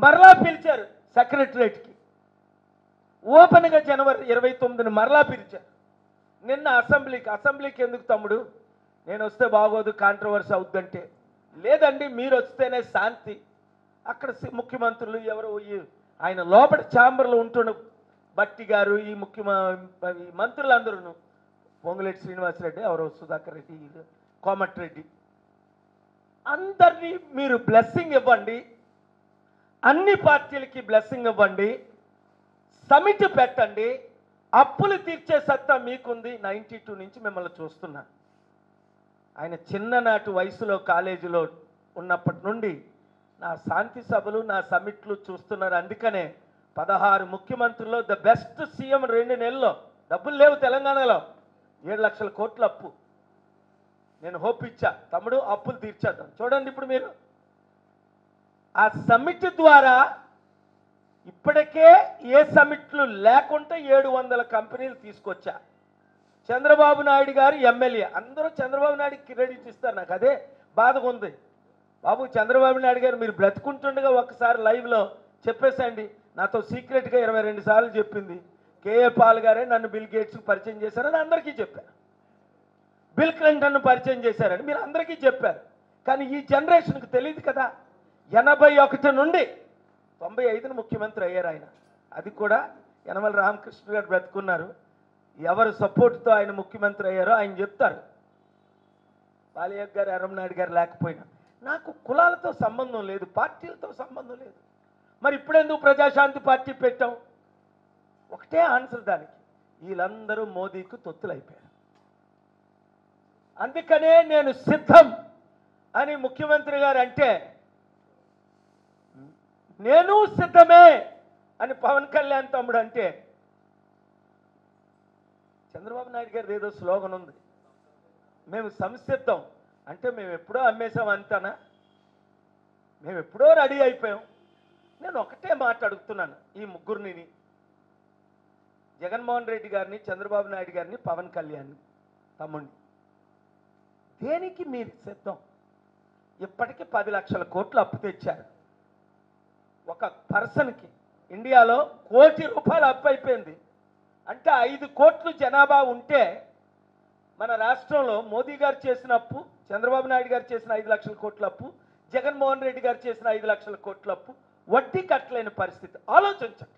మరలా పిలిచారు సెక్రటరేట్కి. ఓపెన్గా జనవరి 29ని మరలా పిలిచారు. నిన్న అసెంబ్లీకి ఎందుకు తమ్ముడు, నేను వస్తే బాగోదు, కాంట్రవర్సీ అవుద్దంటే, లేదండి మీరు వస్తేనే శాంతి. అక్కడ ముఖ్యమంత్రులు ఎవరు, ఆయన లోపల ఛాంబర్లో ఉంటున్న బట్టి గారు, ఈ మంత్రులందరూ, పొంగులేటి శ్రీనివాసరెడ్డి, ఎవరో సుధాకర్ రెడ్డి, కోమటిరెడ్డి, అందరినీ మీరు బ్లెస్సింగ్ ఇవ్వండి, అన్ని పార్టీలకి బ్లెస్సింగ్ ఇవ్వండి, సమిట్ పెట్టండి, అప్పులు తీర్చే సత్తా మీకుంది. 92 నుంచి మిమ్మల్ని చూస్తున్నా. ఆయన చిన్ననాటి వయసులో కాలేజీలో ఉన్నప్పటి నుండి నా శాంతి సభలు, నా సమిట్లు చూస్తున్నారు. అందుకనే 16 ముఖ్యమంత్రుల్లో ద బెస్ట్ సీఎం 2 నెలల్లో. డబ్బులు లేవు తెలంగాణలో, 7 లక్షల కోట్ల అప్పు. నేను హోప్ ఇచ్చా, తమ్ముడు అప్పులు తీర్చేద్దాం. చూడండి ఇప్పుడు మీరు ఆ సమిట్ ద్వారా ఇప్పటికే ఏ సమిట్లు లేకుంటే 700 కంపెనీలు తీసుకొచ్చా. చంద్రబాబు నాయుడు గారు ఎమ్మెల్యే, అందరూ చంద్రబాబు నాయుడికి క్రెడిట్ ఇస్తారు. నాకు అదే బాధగా ఉంది. బాబు చంద్రబాబు నాయుడు గారు మీరు బ్రతుకుంటుండగా ఒకసారి లైవ్లో చెప్పేసండి. నాతో సీక్రెట్గా 22 సార్లు చెప్పింది. కేఏ పాల్ గారే నన్ను బిల్ గేట్స్కి పరిచయం చేశారని అందరికీ చెప్పారు. బిల్ క్లింటన్ను పరిచయం చేశారని మీరు అందరికీ చెప్పారు. కానీ ఈ జనరేషన్కి తెలియదు కదా. 81 నుండి 95ని ముఖ్యమంత్రి అయ్యారు ఆయన. అది కూడా యనమల రామకృష్ణ గారు బ్రతుకున్నారు. ఎవరు సపోర్ట్తో ఆయన ముఖ్యమంత్రి అయ్యారో ఆయన చెప్తారు. బాలయ్య గారు, ఎర్రమనాయుడు గారు లేకపోయినా. నాకు కులాలతో సంబంధం లేదు, పార్టీలతో సంబంధం లేదు. మరి ఇప్పుడెందుకు ప్రజాశాంతి పార్టీ పెట్టాం? ఒకటే ఆన్సర్ దానికి, వీళ్ళందరూ మోదీకి తొత్తులైపోయారు. అందుకనే నేను సిద్ధం అని ముఖ్యమంత్రి గారు అంటే, నేను సిద్ధమే అని పవన్ కళ్యాణ్ తమ్ముడు అంటే, చంద్రబాబు నాయుడు గారిది ఏదో స్లోగన్ ఉంది, మేము సంసిద్ధం అంటే మేము ఎప్పుడో అమ్మేశాం అంటానా? మేము ఎప్పుడో రెడీ అయిపోయాం. నేను ఒకటే మాట అడుగుతున్నాను ఈ ముగ్గురిని, జగన్మోహన్ రెడ్డి గారిని, చంద్రబాబు నాయుడు గారిని, పవన్ కళ్యాణ్ని, తమ్ముడిని, దేనికి మీరు సిద్ధం? ఇప్పటికీ 10 లక్షల కోట్లు అప్పు తెచ్చారు. ఒక పర్సన్కి ఇండియాలో ₹1 కోటి అప్పు అయిపోయింది. అంటే 5 కోట్లు జనాభా ఉంటే మన రాష్ట్రంలో మోదీ గారు చేసిన అప్పు, చంద్రబాబు నాయుడు గారు చేసిన 5 లక్షల కోట్ల అప్పు, జగన్మోహన్ రెడ్డి గారు చేసిన 5 లక్షల కోట్ల అప్పు, వడ్డీ కట్టలేని పరిస్థితి. ఆలోచించండి.